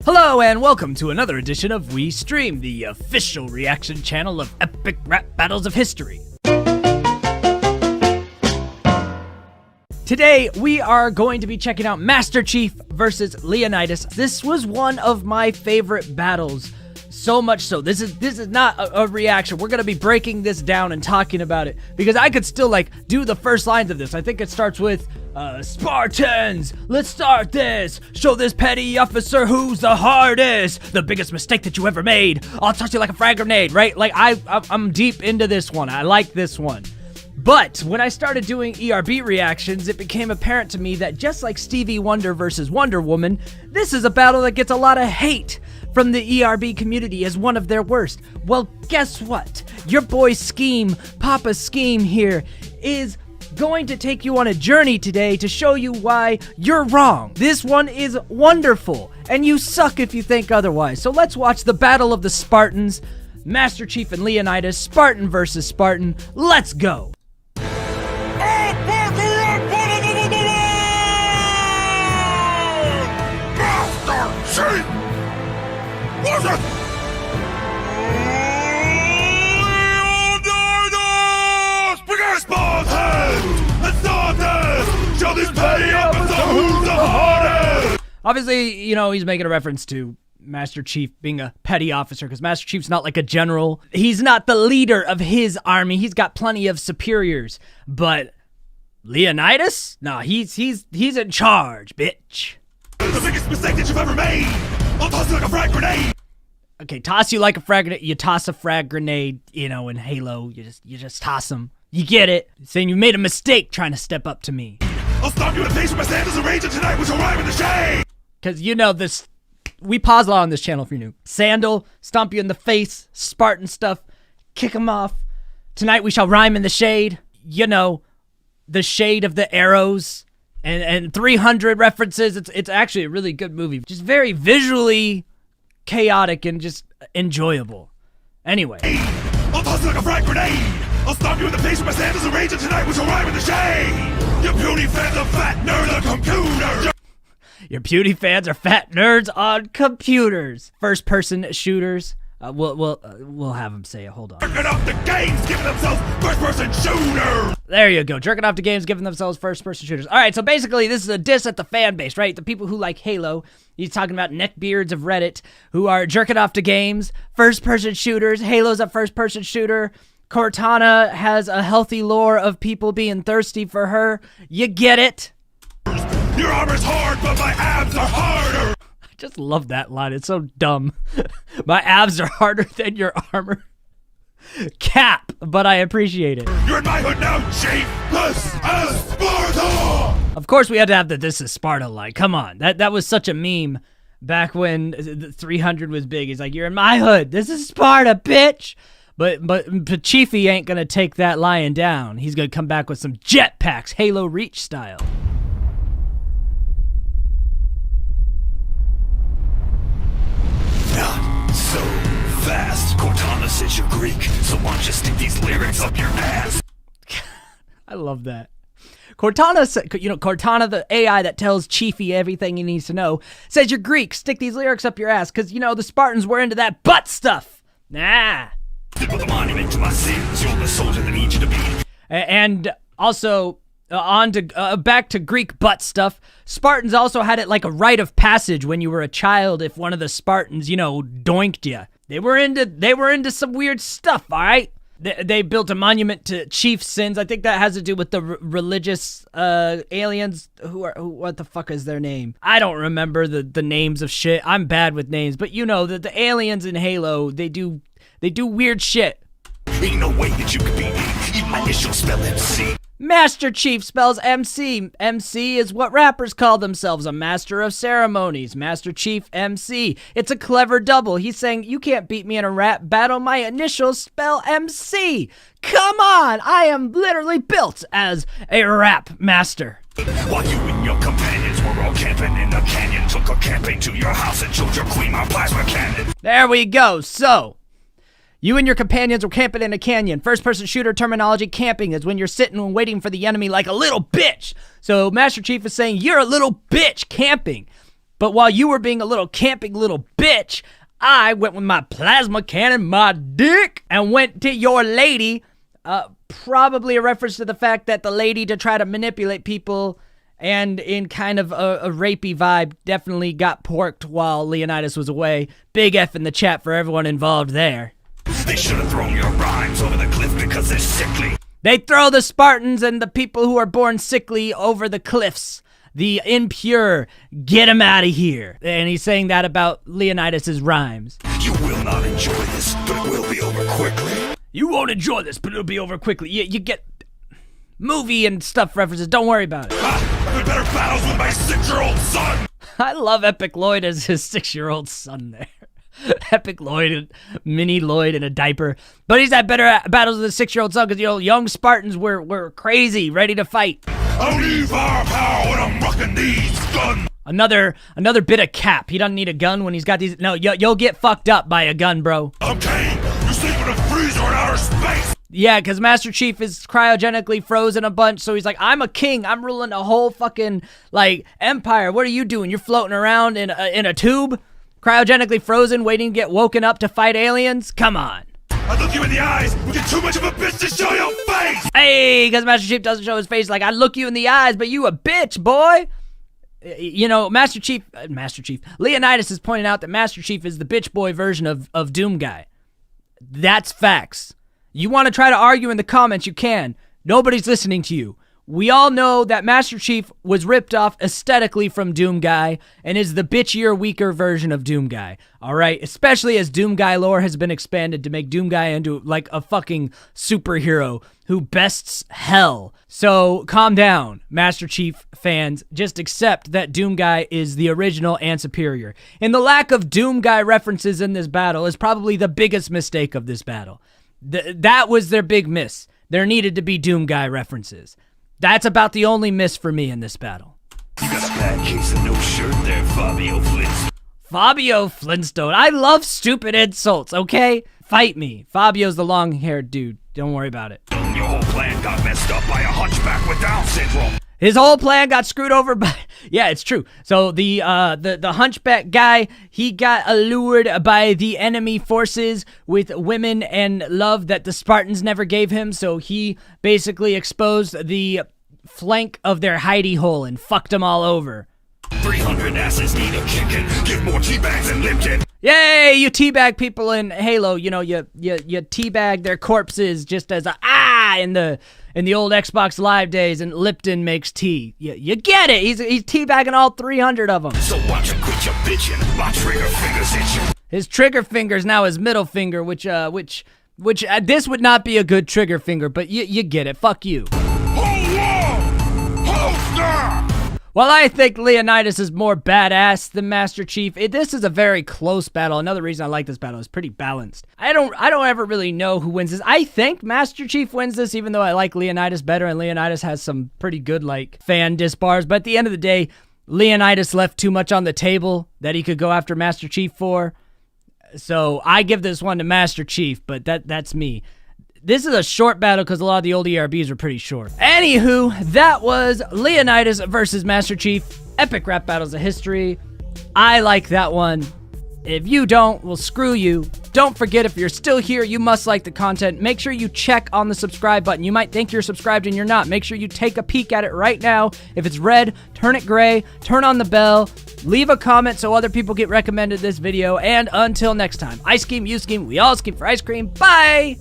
Hello and welcome to another edition of We Stream, the official reaction channel of epic rap battles of history. Today, we are going to be checking out Master Chief versus Leonidas. This was one of my favorite battles, so much so. This is not a reaction. We're gonna be breaking this down and talking about it because I could still do the first lines of this. I think it starts with Spartans, let's start this. Show this petty officer who's the hardest. The biggest mistake that you ever made. I'll toss you like a frag grenade, right? I'm deep into this one. I like this one. But when I started doing ERB reactions, it became apparent to me that just like Stevie Wonder versus Wonder Woman, this is a battle that gets a lot of hate from the ERB community as one of their worst. Well, guess what? Your boy Scheme, Papa Scheme here, is going to take you on a journey today to show you why you're wrong. This one is wonderful, and you suck if you think otherwise. So let's watch the Battle of the Spartans, Master Chief and Leonidas, Spartan versus Spartan. Let's go. Master Chief! Leonidas! Biggest boss head! And start this! Show this petty officer who's the hardest! Obviously, you know, he's making a reference to Master Chief being a petty officer because Master Chief's not like a general. He's not the leader of his army. He's got plenty of superiors. But Leonidas? Nah, he's in charge, bitch. The biggest mistake that you've ever made! I'll toss you like a frag grenade! Okay, toss you like a frag grenade. You toss a frag grenade, you know, in Halo. You just toss them. You get it? Saying you made a mistake trying to step up to me. I'll stomp you in the face with my sandals and rage, and tonight we shall rhyme in the shade! Because you know this, we pause a lot on this channel if you're new. Sandal, stomp you in the face, Spartan stuff, kick them off. Tonight we shall rhyme in the shade. You know, the shade of the arrows and 300 references. It's actually a really good movie. Just very visually chaotic and just enjoyable. Anyway. I'll toss you like a frag grenade! I'll stomp you in the face with my sandals and rage, and tonight we shall rhyme in the shade! Your puny fans are fat nerds on computers! Your puny fans are fat nerds on computers. First person shooters. We'll have them say it. Hold on. Jerking off the games, giving themselves first-person shooters! There you go. Jerking off to games, giving themselves first-person shooters. All right, so basically this is a diss at the fan base, right? The people who like Halo. He's talking about neckbeards of Reddit who are jerking off to games, first-person shooters. Halo's a first-person shooter. Cortana has a healthy lore of people being thirsty for her. You get it? Your armor's hard, but my abs are harder! Just love that line. It's so dumb. My abs are harder than your armor. Cap, but I appreciate it. You're in my hood now, Chief! This is Sparta! Of course we had to have the "This is Sparta" line. Come on. That was such a meme back when the 300 was big. He's like, you're in my hood. This is Sparta, bitch! But Chiefy ain't gonna take that lying down. He's gonna come back with some jetpacks, Halo Reach style. Not so fast. Cortana says you're Greek, so why don't you stick these lyrics up your ass? I love that. Cortana, the AI that tells Chiefy everything he needs to know, says you're Greek, stick these lyrics up your ass, because, you know, the Spartans were into that butt stuff. Nah. With a monument to my sins, you're the soldier that needs you to be. And also, back to Greek butt stuff. Spartans also had it like a rite of passage when you were a child if one of the Spartans, you know, doinked you. They were into some weird stuff, all right? They built a monument to Chief's sins. I think that has to do with the religious aliens what the fuck is their name? I don't remember the names of shit. I'm bad with names, but you know that the aliens in Halo, they do weird shit. Ain't no way that you could beat me. Even my initials spell MC. Master Chief spells MC. MC is what rappers call themselves, a master of ceremonies. Master Chief MC. It's a clever double. He's saying, you can't beat me in a rap battle. My initials spell MC. Come on, I am literally built as a rap master. While you and your companions were all camping in a canyon, took a campaign to your house and killed your queen, my plasma cannon. There we go. So, you and your companions were camping in a canyon. First-person shooter terminology, camping is when you're sitting and waiting for the enemy like a little bitch. So Master Chief is saying, you're a little bitch camping. But while you were being a little camping little bitch, I went with my plasma cannon, my dick, and went to your lady. Probably a reference to the fact that the lady, to try to manipulate people and in kind of a rapey vibe, definitely got porked while Leonidas was away. Big F in the chat for everyone involved there. They should have thrown your rhymes over the cliff because they're sickly. They throw the Spartans and the people who are born sickly over the cliffs. The impure, get him out of here. And he's saying that about Leonidas' rhymes. You will not enjoy this, but it will be over quickly. You won't enjoy this, but it'll be over quickly. You get movie and stuff references. Don't worry about it. I've had better battles with my 6-year-old son. I love Epic Lloyd as his 6-year-old son there. Epic Lloyd, mini Lloyd in a diaper. But he's had better battles with his 6-year-old son because, you know, young Spartans were crazy, ready to fight. I need firepower when I'm rocking these guns. Another bit of cap. He doesn't need a gun when he's got these. No, you'll get fucked up by a gun, bro. I'm Kane. You sleep in a freezer in outer space. Yeah, because Master Chief is cryogenically frozen a bunch, so he's like, I'm a king. I'm ruling a whole fucking, like, empire. What are you doing? You're floating around in a tube? Cryogenically frozen, waiting to get woken up to fight aliens? Come on. I look you in the eyes. We get too much of a bitch to show your face. Hey, because Master Chief doesn't show his face. Like, I look you in the eyes, but you a bitch, boy. You know, Master Chief, Leonidas is pointing out that Master Chief is the bitch boy version of Doom Guy. That's facts. You want to try to argue in the comments, you can. Nobody's listening to you. We all know that Master Chief was ripped off aesthetically from Doom Guy and is the bitchier, weaker version of Doom Guy. All right? Especially as Doom Guy lore has been expanded to make Doom Guy into like a fucking superhero who bests hell. So calm down, Master Chief fans. Just accept that Doom Guy is the original and superior. And the lack of Doom Guy references in this battle is probably the biggest mistake of this battle. That was their big miss. There needed to be Doom Guy references. That's about the only miss for me in this battle. You got a bad case of no shirt there, Fabio Flintstone. Fabio Flintstone. I love stupid insults, okay? Fight me. Fabio's the long-haired dude. Don't worry about it. Your whole plan got messed up by a hunchback with Down syndrome. His whole plan got screwed over by... Yeah, it's true. So the hunchback guy, he got allured by the enemy forces with women and love that the Spartans never gave him. So he basically exposed the flank of their hidey hole and fucked them all over. 300 asses need a kicking. Get more teabags than Lipton. Yay, you teabag people in Halo. You know, you teabag their corpses just as a in the old Xbox Live days, and Lipton makes tea. You get it. He's teabagging all 300 of them. So watch him quit your bitching. My trigger fingers itching. His trigger finger's now his middle finger, which this would not be a good trigger finger, but you get it. Fuck you. Hold on! Holster! While I think Leonidas is more badass than Master Chief, this is a very close battle. Another reason I like this battle is pretty balanced. I don't ever really know who wins this. I think Master Chief wins this, even though I like Leonidas better, and Leonidas has some pretty good, like, fan disbars. But at the end of the day, Leonidas left too much on the table that he could go after Master Chief for. So I give this one to Master Chief, but that's me. This is a short battle because a lot of the old ERBs are pretty short. Anywho, that was Leonidas versus Master Chief. Epic rap battles of history. I like that one. If you don't, well, screw you. Don't forget, if you're still here, you must like the content. Make sure you check on the subscribe button. You might think you're subscribed and you're not. Make sure you take a peek at it right now. If it's red, turn it gray, turn on the bell, leave a comment so other people get recommended this video, and until next time, I scheme, you scheme, we all scheme for ice cream. Bye!